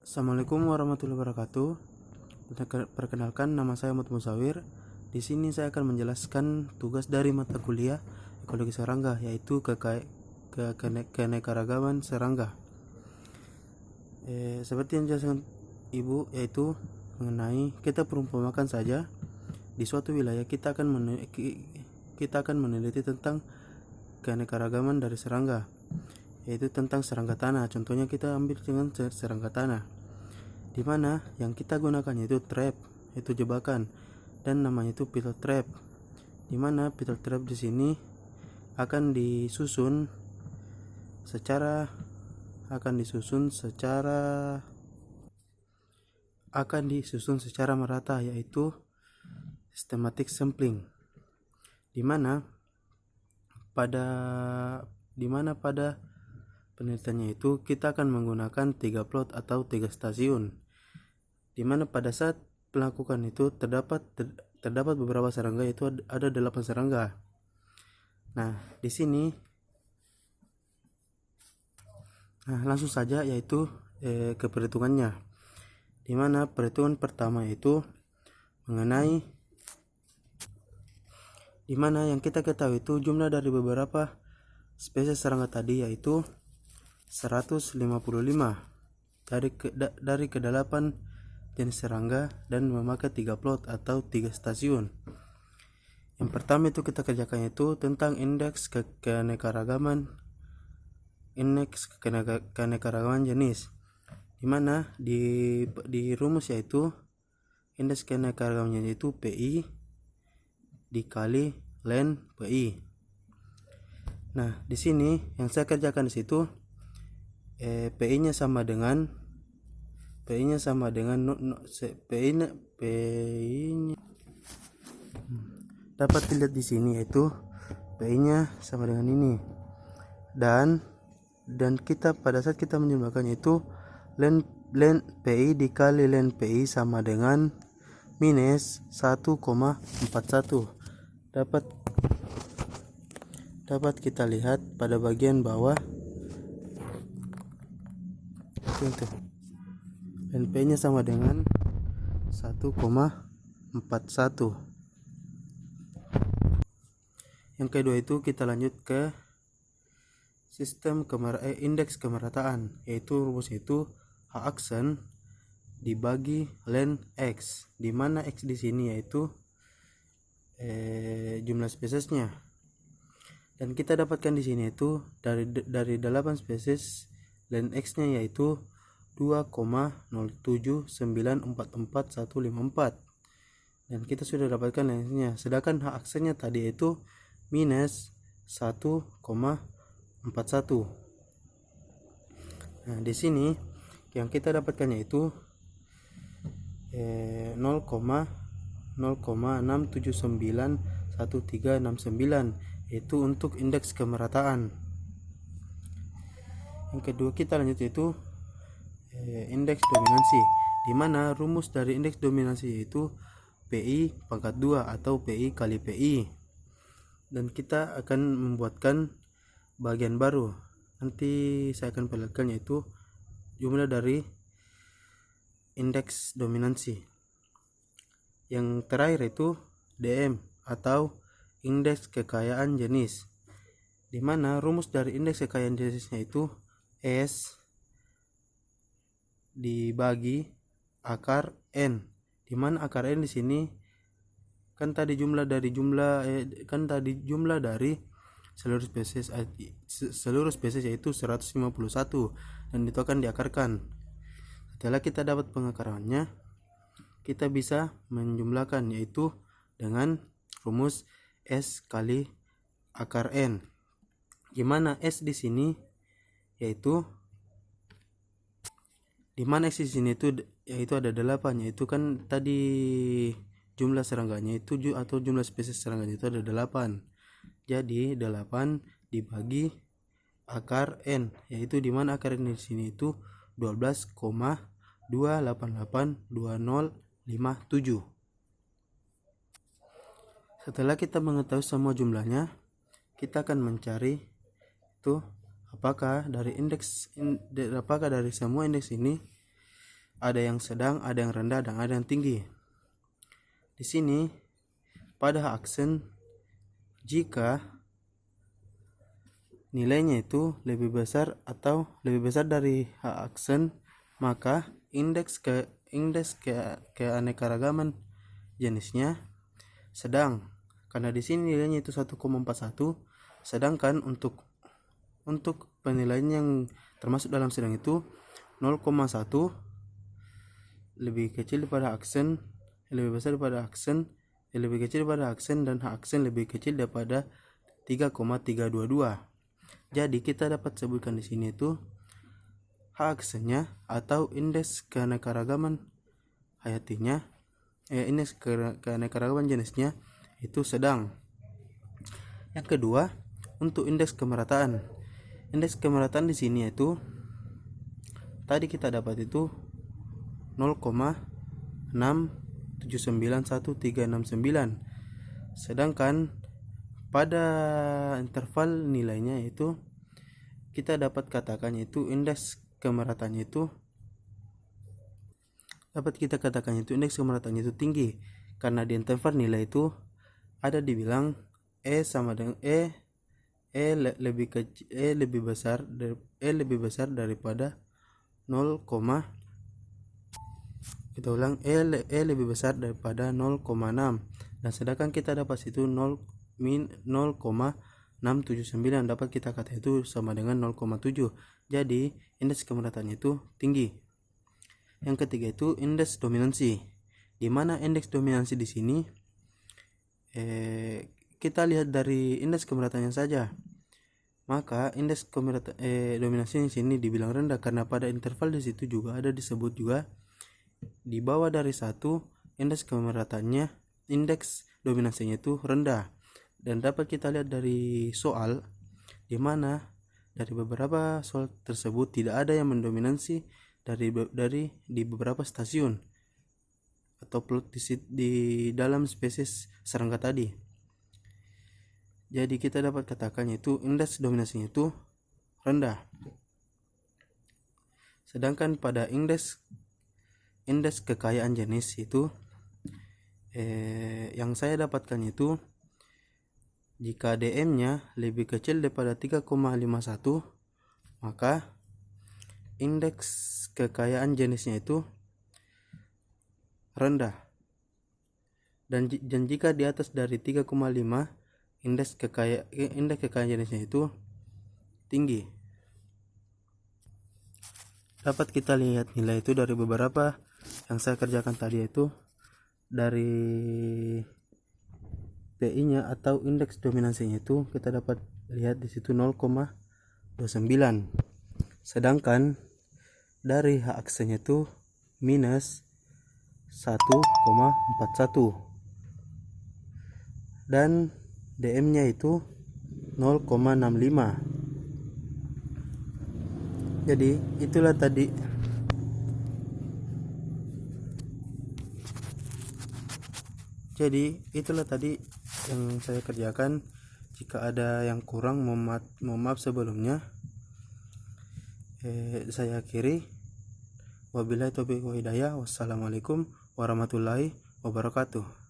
Assalamualaikum warahmatullahi wabarakatuh. Perkenalkan, nama saya Ahmad Musawir. Di sini saya akan menjelaskan tugas dari mata kuliah Ekologi Serangga, yaitu keanekaragaman serangga. Seperti yang dijelaskan Ibu, yaitu mengenai kita perumpamakan saja di suatu wilayah kita akan meneliti tentang keanekaragaman dari serangga, yaitu tentang serangga tanah. Contohnya kita ambil dengan serangga tanah, di mana yang kita gunakan yaitu trap, yaitu jebakan, dan namanya itu pittle trap. Di mana pittle trap di sini akan disusun secara merata, yaitu systematic sampling. Di mana pada penelitiannya itu kita akan menggunakan 3 plot atau 3 stasiun, di mana pada saat melakukan itu terdapat beberapa serangga, yaitu ada 8 serangga. Nah, di sini langsung saja yaitu ke perhitungannya, di mana perhitungan pertama itu mengenai di mana yang kita ketahui itu jumlah dari beberapa spesies serangga tadi yaitu 155 dari ke-8 jenis serangga dan memakai 3 plot atau 3 stasiun. Yang pertama itu kita kerjakan itu tentang indeks keanekaragaman jenis, di mana di rumus yaitu indeks keanekaragaman yaitu PI dikali len PI. Nah, di sini yang saya kerjakan di situ PI-nya sama dengan dapat dilihat di sini, yaitu PI-nya sama dengan ini, dan kita pada saat kita menjumlahkannya itu len PI dikali len PI sama dengan minus 1,41. dapat kita lihat pada bagian bawah itu len PI nya sama dengan 1,41. Yang kedua itu kita lanjut ke sistem indeks kemerataan, yaitu rumus itu H aksen dibagi len X, di mana X di sini yaitu jumlah spesiesnya, dan kita dapatkan di sini itu dari 8 spesies len X-nya yaitu 2,07944,154, dan kita sudah dapatkan len X-nya, sedangkan H aksennya tadi itu minus 1,41. Nah, di sini yang kita dapatkan yaitu 0,6791369, yaitu untuk indeks kemerataan. Yang kedua kita lanjut yaitu indeks dominansi, di mana rumus dari indeks dominansi yaitu PI pangkat 2 atau PI kali PI, dan kita akan membuatkan bagian baru. Nanti saya akan perlihatkan yaitu jumlah dari indeks dominansi. Yang terakhir itu DM atau indeks kekayaan jenis, di mana rumus dari indeks kekayaan jenisnya itu S dibagi akar N, di mana akar N di sini kan tadi jumlah dari seluruh spesies yaitu 151, dan itu akan diakarkan. Setelah kita dapat pengakarannya, kita bisa menjumlahkan yaitu dengan rumus S kali akar N, gimana S di sini yaitu ada 8, yaitu kan tadi jumlah serangganya itu atau jumlah spesies serangganya itu ada 8. Jadi 8 dibagi akar N, yaitu di mana akar N di sini itu 12,2882057. Setelah kita mengetahui semua jumlahnya, kita akan mencari itu apakah dari semua indeks ini ada yang sedang, ada yang rendah, dan ada yang tinggi. Di sini pada aksen, jika nilainya itu lebih besar dari aksen, maka indeks keanekaragaman jenisnya sedang. Karena di sini nilainya itu 1,41, sedangkan untuk penilaian yang termasuk dalam sedang itu 0,1 lebih kecil daripada aksen, lebih besar daripada aksen, lebih kecil daripada aksen, dan aksen lebih kecil daripada 3,322. Jadi kita dapat sebutkan di sini itu aksennya atau indeks keanekaragaman hayatinya, indeks keanekaragaman jenisnya itu sedang. Yang kedua, untuk indeks kemerataan. Indeks kemerataan di sini itu tadi kita dapat itu 0,6791369. Sedangkan pada interval nilainya itu kita dapat katakan itu indeks kemerataannya itu indeks kemerataannya itu tinggi, karena di interval nilai itu ada dibilang sama dengan lebih besar daripada 0, kita ulang, lebih besar daripada 0,6, dan sedangkan kita dapat itu 0,679, dapat kita kata itu sama dengan 0,7. Jadi indeks kemerataannya itu tinggi. Yang ketiga itu indeks dominansi, di mana indeks dominansi di sini kita lihat dari indeks kemerataannya saja, maka indeks dominansi di sini dibilang rendah karena pada interval di situ juga ada disebut juga di bawah dari 1 indeks kemerataannya, indeks dominansinya itu rendah. Dan dapat kita lihat dari soal, di mana dari beberapa soal tersebut tidak ada yang mendominasi di beberapa stasiun atau plot di dalam spesies serangga tadi. Jadi kita dapat katakan itu indeks dominasinya itu rendah. Sedangkan pada indeks kekayaan jenis itu yang saya dapatkan itu jika DM-nya lebih kecil daripada 3,51, maka indeks kekayaan jenisnya itu rendah. Dan jika di atas dari 3,5, indeks kekayaan jenisnya itu tinggi. Dapat kita lihat nilai itu dari beberapa yang saya kerjakan tadi, itu dari PI-nya atau indeks dominansinya itu kita dapat lihat di situ 0,29. Sedangkan dari aksennya itu minus 1,41 dan DM-nya itu 0,65. Jadi itulah tadi yang saya kerjakan. Jika ada yang kurang, mohon maaf sebelumnya. Saya akhiri. Wabillahi taufiq wa hidayah. Wassalamualaikum warahmatullahi wabarakatuh.